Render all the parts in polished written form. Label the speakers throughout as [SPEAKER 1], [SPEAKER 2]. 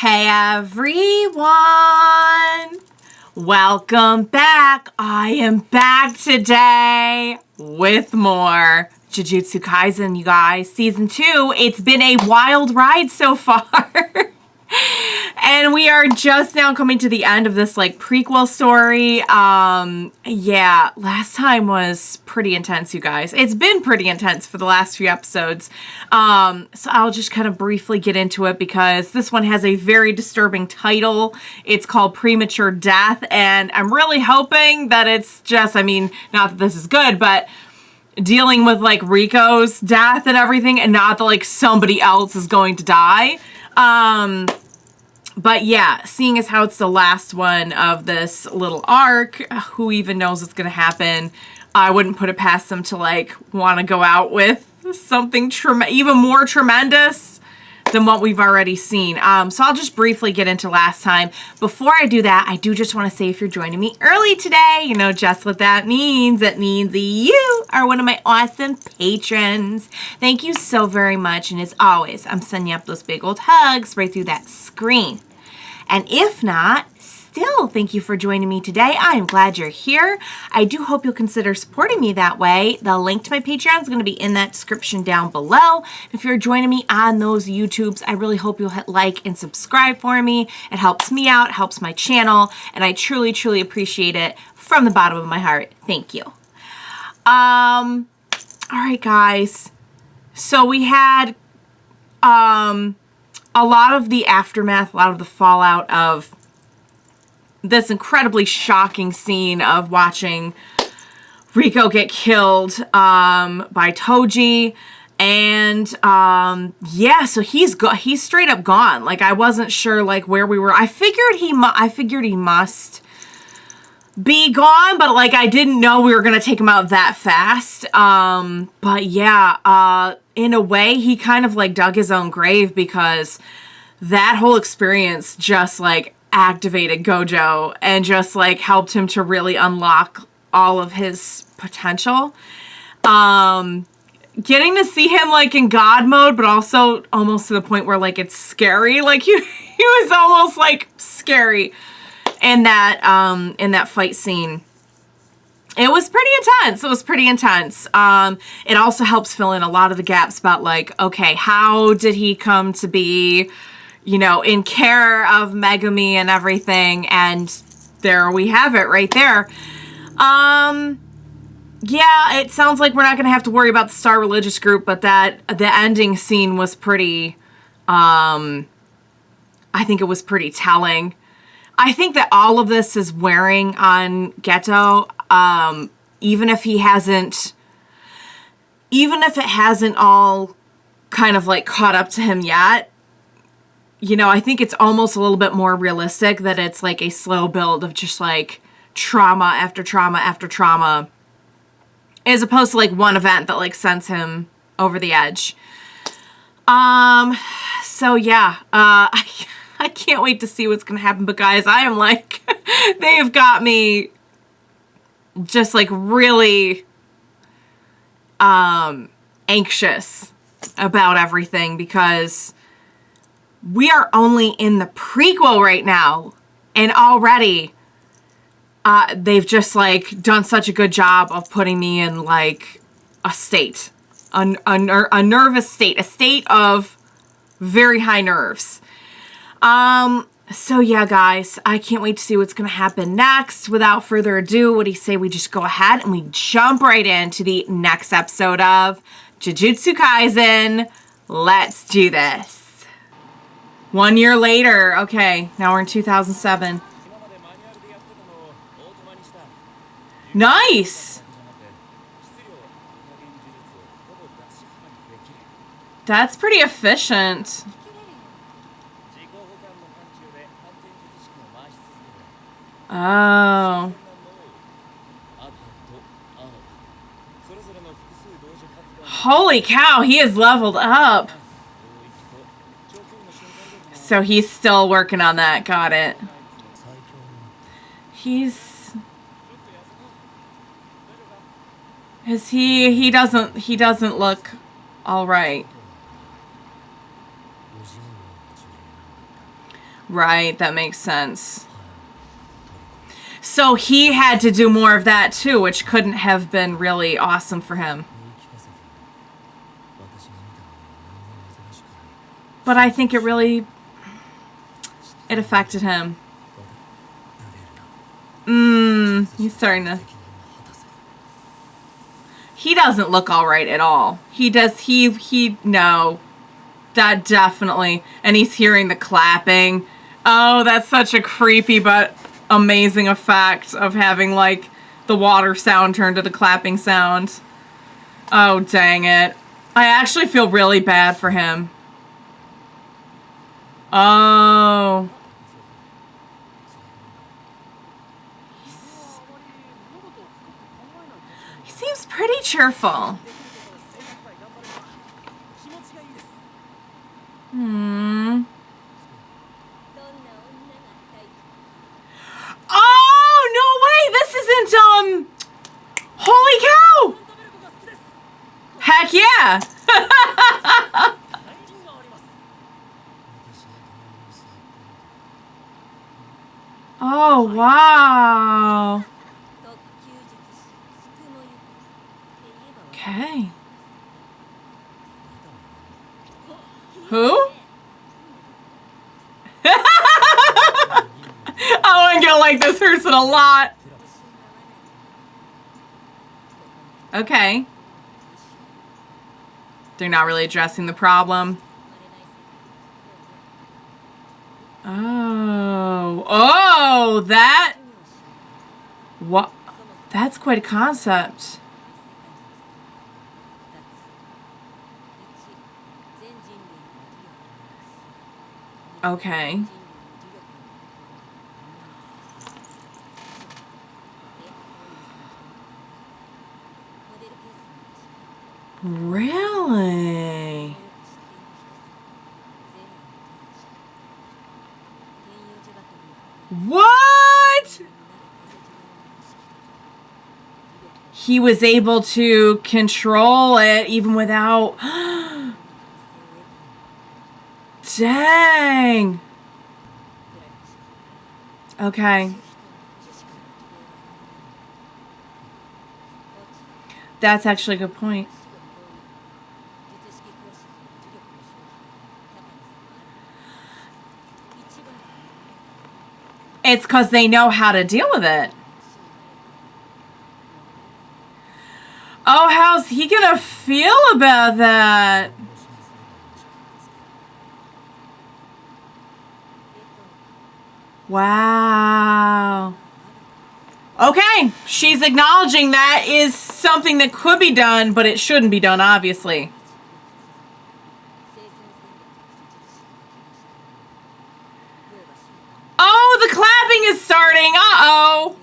[SPEAKER 1] Hey everyone! Welcome back. I am back today with more Jujutsu Kaisen, you guys. Season 2. It's been a wild ride so far. And we are just now coming to the end of this like prequel story. Yeah, last time was pretty intense, you guys. It's been pretty intense for the last few episodes. So I'll just kind of briefly get into it because this one has a very disturbing title. It's called Premature Death, and I'm really hoping that it's just, I mean, not that this is good, but dealing with like Rico's death and everything, and not that like somebody else is going to die. But yeah, seeing as how it's the last one of this little arc, who even knows what's gonna happen? I wouldn't put it past them to like want to go out with something even more tremendous than what we've already seen. So I'll just briefly get into last time. Before I do that, I do just want to say if you're joining me early today, you know just what that means. It means you are one of my awesome patrons. Thank you so very much. And as always, I'm sending up those big old hugs right through that screen. And if not, still, thank you for joining me today. I am glad you're here. I do hope you'll consider supporting me that way. The link to my Patreon is going to be in that description down below. If you're joining me on those YouTubes, I really hope you'll hit like and subscribe for me. It helps me out, helps my channel, and I truly, truly appreciate it from the bottom of my heart. Thank you. All right, guys. So we had, a lot of the aftermath, a lot of the fallout of this incredibly shocking scene of watching Rico get killed by Toji. And yeah, so he's straight up gone. Like, I wasn't sure like where we were. I figured he must be gone, but like I didn't know we were gonna take him out that fast. But yeah, in a way he kind of like dug his own grave, because that whole experience just like activated Gojo and just like helped him to really unlock all of his potential. Getting to see him like in God mode, but also almost to the point where like it's scary. Like he was almost like scary in that fight scene. It was pretty intense. It was pretty intense. It also helps fill in a lot of the gaps about like, okay, how did he come to be, you know, in care of Megumi and everything? And there we have it right there. Yeah, it sounds like we're not going to have to worry about the Star Religious Group, but that the ending scene was pretty, I think it was pretty telling. I think that all of this is wearing on Ghetto, even if it hasn't all kind of like caught up to him yet. You know, I think it's almost a little bit more realistic that it's like a slow build of just like trauma after trauma after trauma, as opposed to like one event that like sends him over the edge. So yeah, I can't wait to see what's going to happen. But guys, I am like, they have got me just like really anxious about everything, because we are only in the prequel right now, and already they've just like done such a good job of putting me in like a state, a nervous state, a state of very high nerves. So yeah, guys, I can't wait to see what's going to happen next. Without further ado, what do you say we just go ahead and we jump right into the next episode of Jujutsu Kaisen. Let's do this. 1 year later. Okay, now we're in 2007. Nice! That's pretty efficient. Oh. Holy cow, he is leveled up. So he's still working on that. Got it. He doesn't look all right. Right, that makes sense. So he had to do more of that too, which couldn't have been really awesome for him. But I think it affected him. He's starting to... He doesn't look all right at all. No. That definitely... And he's hearing the clapping. Oh, that's such a creepy but amazing effect of having, like, the water sound turn to the clapping sound. Oh, dang it. I actually feel really bad for him. Oh. He seems pretty cheerful. Oh, no way! This isn't, Holy cow! Heck yeah! Oh, wow. Okay. Who? I'm gonna like this person a lot. Okay. They're not really addressing the problem. Oh, that... What? That's quite a concept. Okay. Really? What? He was able to control it even without... Dang. Okay. That's actually a good point. It's because they know how to deal with it. Oh, how's he gonna feel about that? Wow. Okay, she's acknowledging that is something that could be done, but it shouldn't be done, obviously. Oh, the clapping is starting. Uh-oh.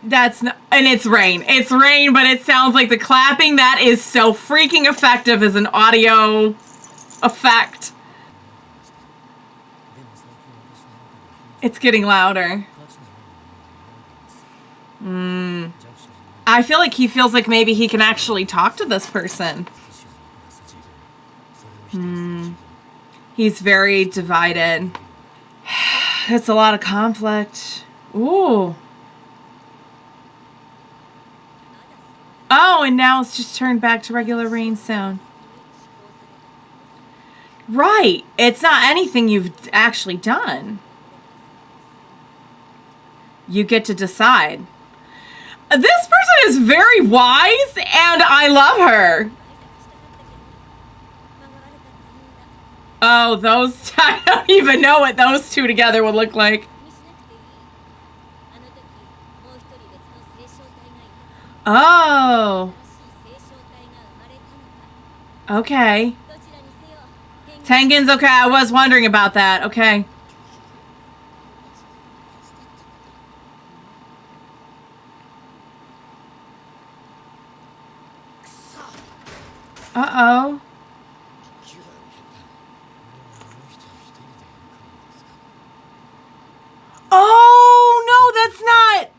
[SPEAKER 1] That's not... And it's rain. It's rain, but it sounds like the clapping. That is so freaking effective as an audio effect. It's getting louder. I feel like he feels like maybe he can actually talk to this person. He's very divided. It's a lot of conflict. Ooh. Oh, and now it's just turned back to regular rain sound. Right. It's not anything you've actually done. You get to decide. This person is very wise, and I love her. Oh, those... I don't even know what those two together would look like. Oh. Okay. Tengen's okay. I was wondering about that. Okay. Uh-oh. Oh, no, that's not...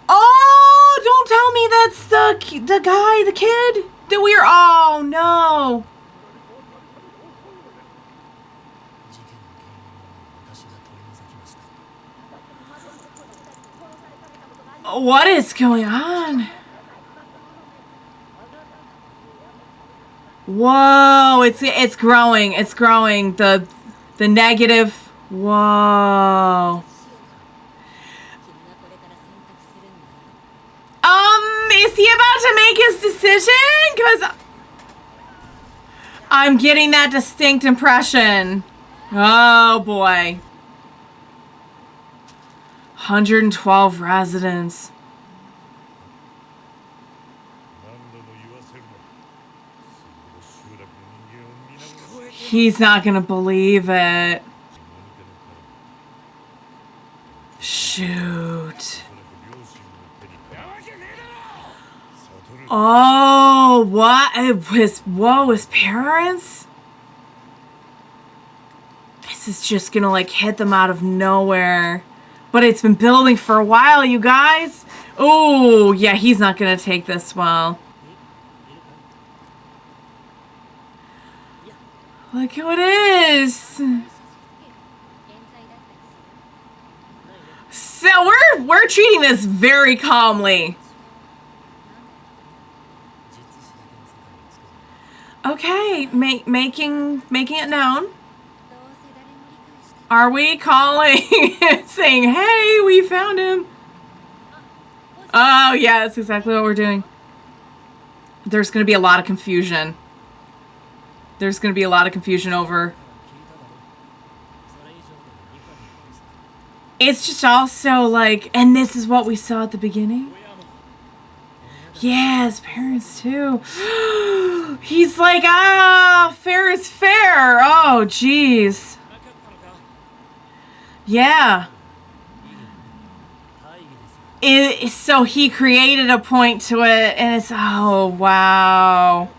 [SPEAKER 1] Oh, don't tell me that's the guy, the kid that we're... Oh, no. What is going on? Whoa, it's growing. It's growing. The negative. Whoa. Is he about to make his decision? Because I'm getting that distinct impression. Oh boy. 112 residents. He's not gonna believe it. Shoot. Oh, what? Whoa, his parents? This is just gonna like hit them out of nowhere. But it's been building for a while, you guys. Oh, yeah, he's not gonna take this well. Look who it is. So we're treating this very calmly. Okay, making it known. Are we calling, saying, hey, we found him? Oh, yeah, that's exactly what we're doing. There's going to be a lot of confusion. There's going to be a lot of confusion over. It's just also like, and this is what we saw at the beginning. Yeah, his parents too. He's like, fair is fair. Oh, jeez. Yeah. So he created a point to it, and it's, oh, wow.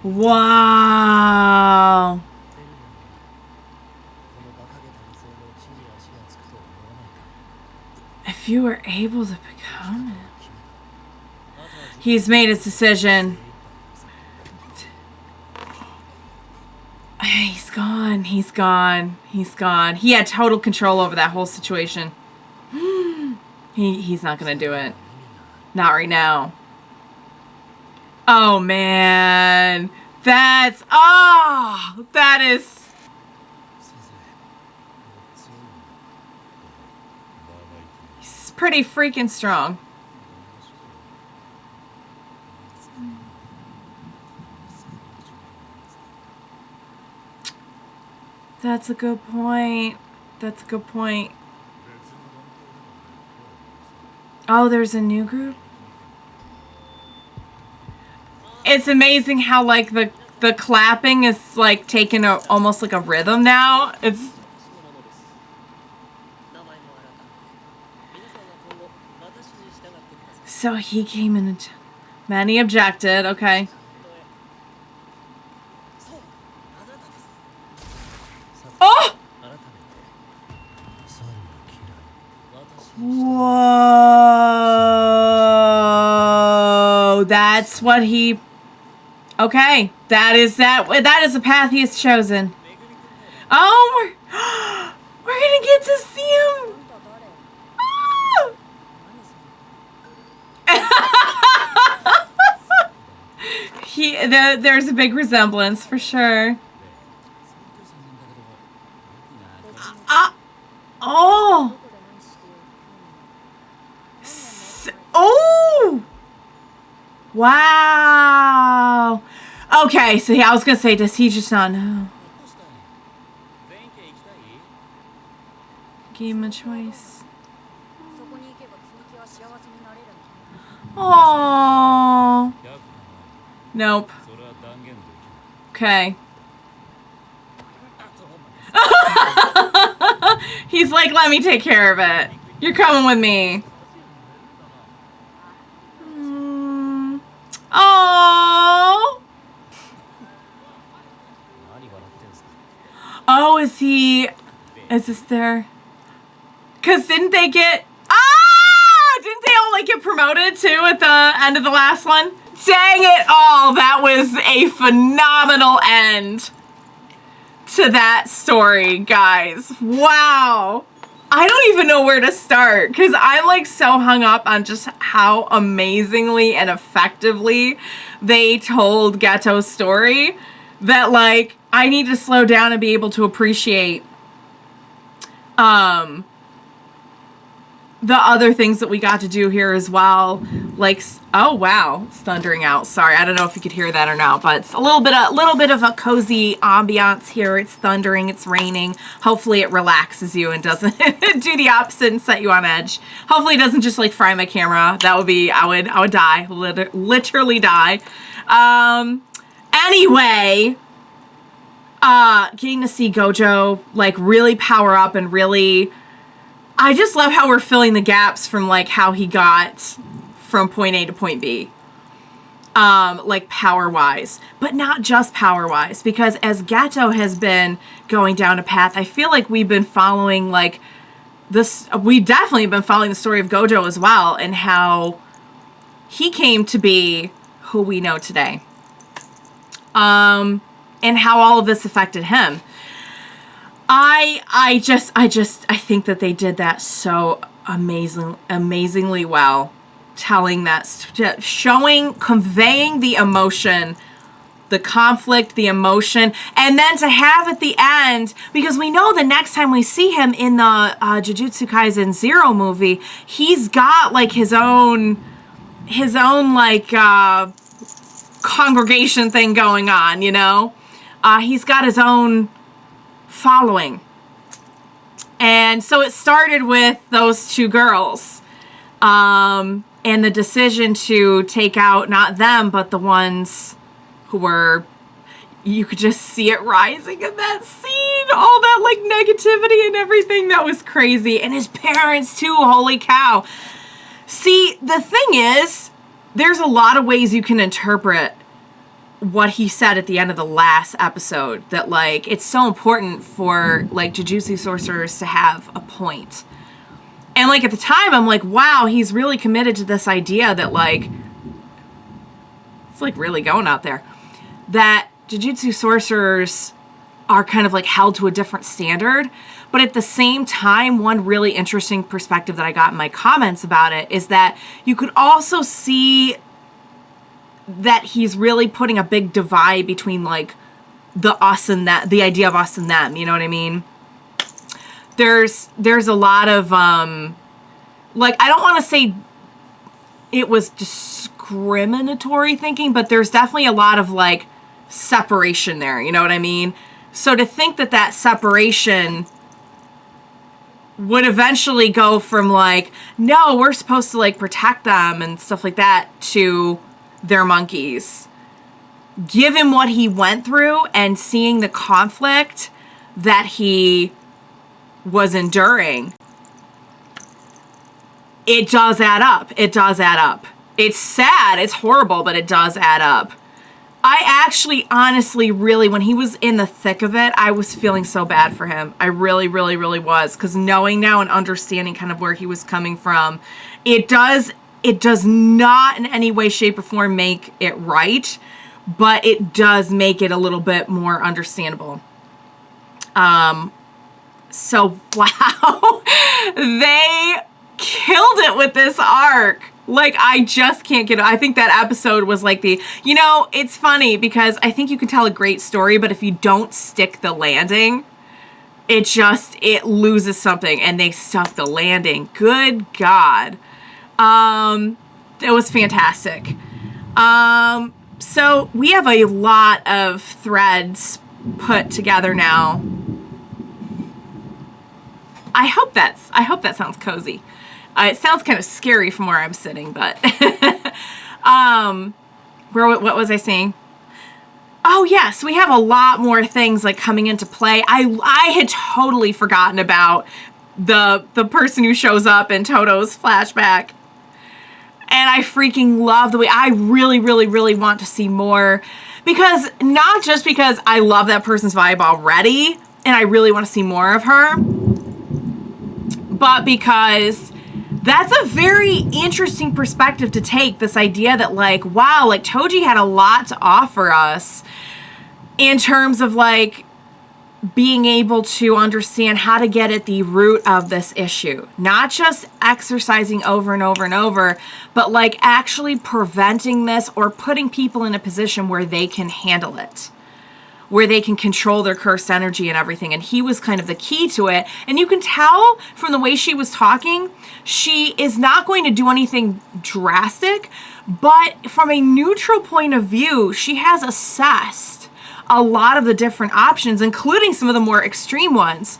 [SPEAKER 1] Wow. If you were able to become it. He's made his decision. He's gone. He's gone. He's gone. He had total control over that whole situation. He's not going to do it. Not right now. Oh, man. That is... He's pretty freaking strong. That's a good point. That's a good point. Oh, there's a new group? It's amazing how, like, the clapping is, like, taking almost like a rhythm now. It's... So he came in and... Many objected, okay. Oh! Whoa! That's what he... Okay, that is the path he has chosen. Oh, we're gonna get to see him. There's a big resemblance for sure. Oh. Oh. Wow. Okay, so yeah, I was gonna say, does he just not know? Give him a choice. Oh. Nope. Okay. He's like, let me take care of it. You're coming with me. Oh. Oh, is this their... Because didn't they all like get promoted it too at the end of the last one? Dang it all, that was a phenomenal end to that story, guys. Wow. I don't even know where to start because I'm like so hung up on just how amazingly and effectively they told Ghetto's story that like I need to slow down and be able to appreciate the other things that we got to do here as well. Like, oh wow, it's thundering out. Sorry, I don't know if you could hear that or not, but it's a little bit of a cozy ambiance here. It's thundering, it's raining. Hopefully it relaxes you and doesn't do the opposite and set you on edge. Hopefully it doesn't just like fry my camera. That would be, I would die, literally die. Anyway, getting to see Gojo like really power up and really, I just love how we're filling the gaps from like how he got from point A to point B. Like power-wise, but not just power-wise, because as Ghetto has been going down a path, I feel like we've been following like this, we definitely been following the story of Gojo as well and how he came to be who we know today. And how all of this affected him. I think that they did that so amazingly well, telling that, conveying the emotion, the conflict, the emotion, and then to have at the end, because we know the next time we see him in the Jujutsu Kaisen 0 movie, he's got like his own like congregation thing going on, you know? He's got his own following. And so it started with those two girls. And the decision to take out not them, but the ones who were, you could just see it rising in that scene. All that like negativity and everything. That was crazy. And his parents too. Holy cow. See, the thing is, there's a lot of ways you can interpret what he said at the end of the last episode, that like it's so important for like Jujutsu sorcerers to have a point. And like at the time I'm like, wow, he's really committed to this idea that like it's like really going out there, that Jujutsu sorcerers are kind of like held to a different standard. But at the same time, one really interesting perspective that I got in my comments about it is that you could also see that he's really putting a big divide between like the us and that, the idea of us and them, you know what I mean? There's a lot of like, I don't want to say it was discriminatory thinking, but there's definitely a lot of like separation there, you know what I mean? So to think that that separation would eventually go from like, no, we're supposed to like protect them and stuff like that, to their monkeys. Given what he went through and seeing the conflict that he was enduring, it does add up. It does add up. It's sad, it's horrible, but it does add up. I actually, honestly, really, when he was in the thick of it, I was feeling so bad for him. I really, really, really was. Because knowing now and understanding kind of where he was coming from, it does not in any way, shape, or form make it right, but it does make it a little bit more understandable. So, wow. They killed it with this arc. Like, I just can't get it. I think that episode was like the, you know, it's funny because I think you can tell a great story, but if you don't stick the landing, it loses something, and they stuck the landing. Good God. It was fantastic. So we have a lot of threads put together now. I hope that sounds cozy. It sounds kind of scary from where I'm sitting, but what was I saying? Oh yes, we have a lot more things like coming into play. I had totally forgotten about the person who shows up in Todo's flashback. And I freaking love the way, I really, really, really want to see more, because not just because I love that person's vibe already and I really want to see more of her, but because That's a very interesting perspective to take, this idea that, like, wow, like, Toji had a lot to offer us in terms of, like, being able to understand how to get at the root of this issue. Not just exercising over and over and over, but, like, actually preventing this or putting people in a position where they can handle it, where they can control their cursed energy and everything. And he was kind of the key to it. And you can tell from the way she was talking, she is not going to do anything drastic, but from a neutral point of view, she has assessed a lot of the different options, including some of the more extreme ones.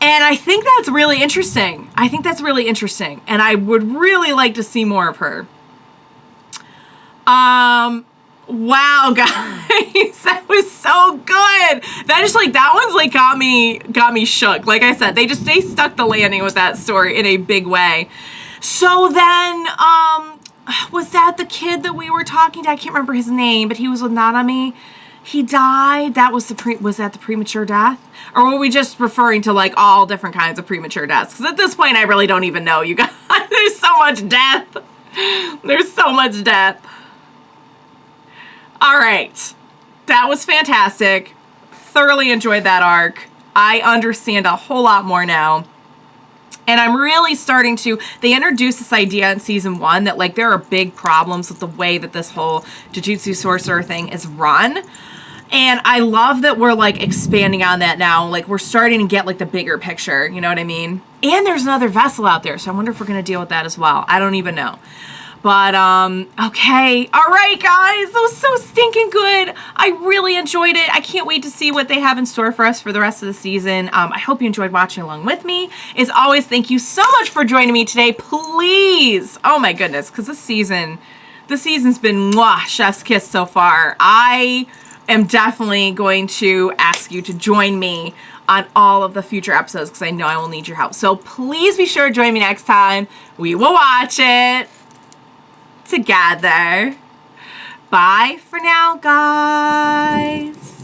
[SPEAKER 1] And I think that's really interesting. I think that's really interesting. And I would really like to see more of her. Wow, guys, that was so good. That is like, that one's like got me shook. Like I said, they stuck the landing with that story in a big way. So then, was that the kid that we were talking to? I can't remember his name, but he was with Nanami. He died. That was was that the premature death? Or were we just referring to like all different kinds of premature deaths? Because at this point, I really don't even know, you guys. There's so much death. There's so much death. All right, that was fantastic. Thoroughly enjoyed that arc. I understand a whole lot more now. And I'm really starting to, they introduced this idea in season 1 that like there are big problems with the way that this whole Jujutsu sorcerer thing is run. And I love that we're like expanding on that now. Like we're starting to get like the bigger picture, you know what I mean? And there's another vessel out there, so I wonder if we're going to deal with that as well. I don't even know. But, okay. All right, guys. That was so stinking good. I really enjoyed it. I can't wait to see what they have in store for us for the rest of the season. I hope you enjoyed watching along with me. As always, thank you so much for joining me today. Please. Oh, my goodness. Because this season's been chef's kiss so far. I am definitely going to ask you to join me on all of the future episodes because I know I will need your help. So please be sure to join me next time. We will watch it together. Bye for now, guys.